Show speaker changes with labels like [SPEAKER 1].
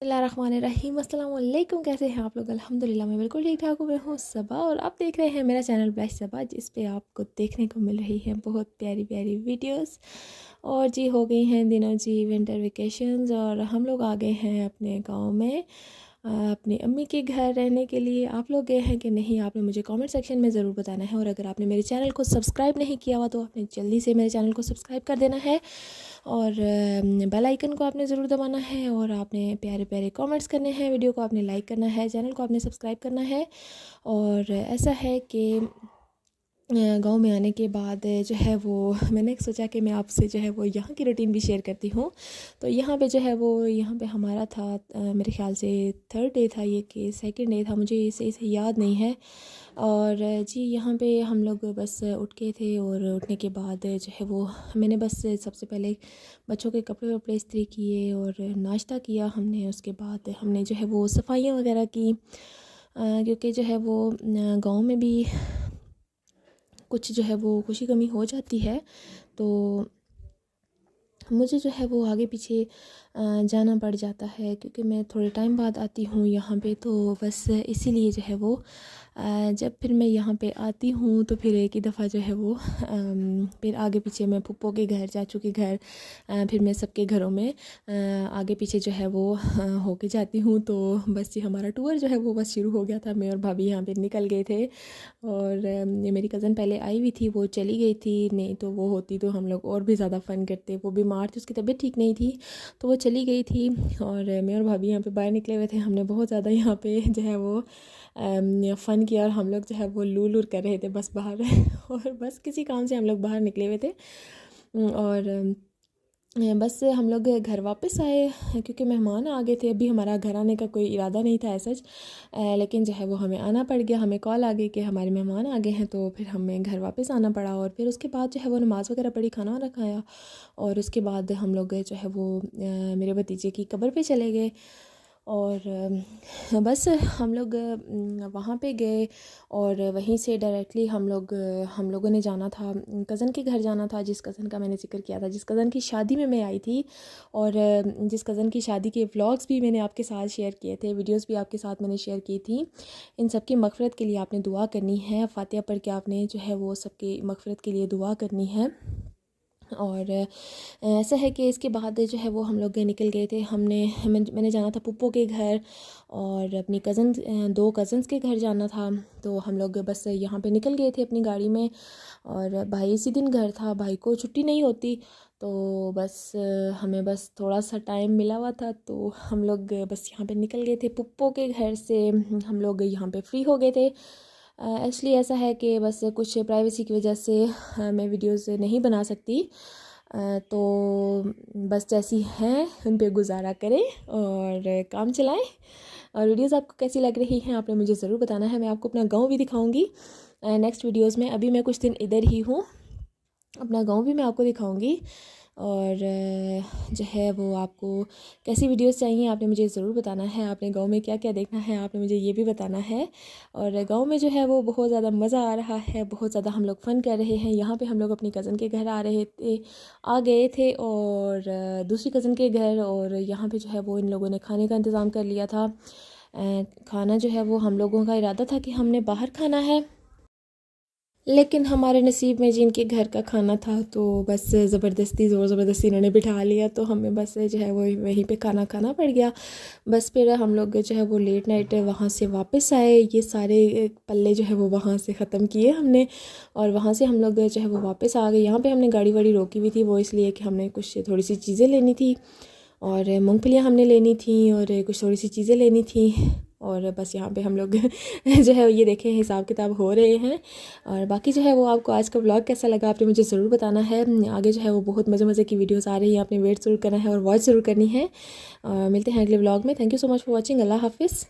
[SPEAKER 1] बिस्मिल्लाहिर्रहमानिर्रहीम अस्सलाम वालेकुम। कैसे हैं आप लोग? अल्हम्दुलिल्लाह मैं बिल्कुल ठीक ठाक हूँ। मैं हूँ सबा और आप देख रहे हैं मेरा चैनल ब्लैक सबा, जिस पे आपको देखने को मिल रही है बहुत प्यारी प्यारी वीडियोस। और जी हो गई हैं दिनों जी विंटर वेकेशंस और हम लोग आ गए हैं अपने गांव में अपनी अम्मी के घर रहने के लिए। आप लोग गए हैं कि नहीं, आपने मुझे कमेंट सेक्शन में ज़रूर बताना है। और अगर आपने मेरे चैनल को सब्सक्राइब नहीं किया हुआ तो आपने जल्दी से मेरे चैनल को सब्सक्राइब कर देना है और बेल आइकन को आपने ज़रूर दबाना है और आपने प्यारे प्यारे कमेंट्स करने हैं। वीडियो को आपने लाइक करना है, चैनल को आपने सब्सक्राइब करना है। और ऐसा है कि गांव में आने के बाद जो है वो मैंने सोचा कि मैं आपसे जो है वो यहाँ की रूटीन भी शेयर करती हूँ। तो यहाँ पे जो है वो यहाँ पे हमारा था मेरे ख़्याल से थर्ड डे था ये कि सेकंड डे था, मुझे सही से याद नहीं है। और जी यहाँ पे हम लोग बस उठ के थे और उठने के बाद जो है वो मैंने बस सबसे पहले बच्चों के कपड़े वपड़े इस्त्री किए और नाश्ता किया हमने। उसके बाद हमने जो है वो सफाइयाँ वगैरह की, क्योंकि जो है वो गाँव में भी कुछ जो है वो खुशी कमी हो जाती है। तो मुझे जो है वो आगे पीछे जाना पड़ जाता है क्योंकि मैं थोड़े टाइम बाद आती हूँ यहाँ पे। तो बस इसीलिए जो है वो जब फिर मैं यहाँ पे आती हूँ तो फिर एक ही दफ़ा जो है वो फिर आगे पीछे मैं फूफो के घर, चाचू के घर, फिर मैं सबके घरों में आगे पीछे जो है वो होके जाती हूँ। तो बस ये हमारा टूर जो है वो बस शुरू हो गया था। मैं और भाभी यहाँ पे निकल गए थे और ये मेरी कज़न पहले आई हुई थी, वो चली गई थी, नहीं तो वो होती तो हम लोग और भी ज़्यादा फ़न करते। वो बीमार थी, उसकी तबीयत ठीक नहीं थी तो वो चली गई थी और मैं और भाभी यहाँ पे बाहर निकले हुए थे। हमने बहुत ज़्यादा यहाँ पे जो है वो फ़न किया और हम लोग जो है वो लूर लूर कर रहे थे बस बाहर और बस किसी काम से हम लोग बाहर निकले हुए थे और बस हम लोग घर वापस आए क्योंकि मेहमान आ गए थे। अभी हमारा घर आने का कोई इरादा नहीं था ऐसा, लेकिन जो है वो हमें आना पड़ गया। हमें कॉल आ गई कि हमारे मेहमान आ गए हैं, तो फिर हमें घर वापस आना पड़ा। और फिर उसके बाद जो है वो नमाज़ वगैरह पढ़ी, खाना वाना खाया और उसके बाद हम लोग जो है वो मेरे भतीजे की कब्र पे चले गए। और बस हम लोग वहाँ पे गए और वहीं से डायरेक्टली हम लोगों ने जाना था, कज़न के घर जाना था, जिस कज़न का मैंने ज़िक्र किया था, जिस कज़न की शादी में मैं आई थी। और जिस कज़न की शादी के व्लॉग्स भी मैंने आपके साथ शेयर किए थे, वीडियोस भी आपके साथ मैंने शेयर की थी। इन सब की मग़फ़िरत के लिए आपने दुआ करनी है, फ़ातिहा पढ़ के आपने जो है वो सबकी मग़फ़िरत के लिए दुआ करनी है। और ऐसा है कि इसके बाद जो है वो हम लोग निकल गए थे। मैंने जाना था पुप्पो के घर और अपनी दो कज़न्स के घर जाना था। तो हम लोग बस यहाँ पे निकल गए थे अपनी गाड़ी में और भाई इसी दिन घर था, भाई को छुट्टी नहीं होती। तो बस हमें बस थोड़ा सा टाइम मिला हुआ था तो हम लोग बस यहाँ पे निकल गए थे पुप्पो के घर से। हम लोग यहाँ पे फ्री हो गए थे। एक्चुअली ऐसा है कि बस कुछ प्राइवेसी की वजह से मैं वीडियोस नहीं बना सकती, तो बस जैसी हैं उन पे गुजारा करें और काम चलाएं। और वीडियोस आपको कैसी लग रही हैं आपने मुझे ज़रूर बताना है। मैं आपको अपना गांव भी दिखाऊंगी नेक्स्ट वीडियोस में। अभी मैं कुछ दिन इधर ही हूँ, अपना गांव भी मैं आपको दिखाऊंगी। और जो है वो आपको कैसी वीडियोस चाहिए आपने मुझे ज़रूर बताना है। आपने गांव में क्या क्या देखना है आपने मुझे ये भी बताना है। और गांव में जो है वो बहुत ज़्यादा मज़ा आ रहा है, बहुत ज़्यादा हम लोग फ़न कर रहे हैं। यहाँ पे हम लोग अपनी कज़न के घर आ गए थे और दूसरी कज़न के घर, और यहाँ पे जो है वो इन लोगों ने खाने का इंतज़ाम कर लिया था। खाना जो है वो हम लोगों का इरादा था कि हमने बाहर खाना है, लेकिन हमारे नसीब में जिनके घर का खाना था तो बस ज़ोर ज़बरदस्ती इन्होंने बिठा लिया, तो हमें बस जो है वो वहीं पे खाना खाना पड़ गया। बस फिर हम लोग जो है वो लेट नाइट वहाँ से वापस आए। ये सारे पल्ले जो है वो वहाँ से ख़त्म किए हमने और वहाँ से हम लोग जो है वो वापस आ गए। यहाँ पे हमने गाड़ी वाड़ी रोकी हुई थी, वो इसलिए कि हमने कुछ थोड़ी सी चीज़ें लेनी थी और मूंगफलियाँ हमने लेनी थी और कुछ थोड़ी सी चीज़ें लेनी थी। और बस यहाँ पे हम लोग जो है ये देखें हिसाब किताब हो रहे हैं। और बाकी जो है वो आपको आज का व्लॉग कैसा लगा आपने मुझे ज़रूर बताना है। आगे जो है वो बहुत मज़े मज़े की वीडियोस आ रही हैं, आपने वेट ज़रूर करना है और वॉच ज़रूर करनी है। मिलते हैं अगले व्लॉग में। Thank you so much for watching. अल्लाह हाफिज़।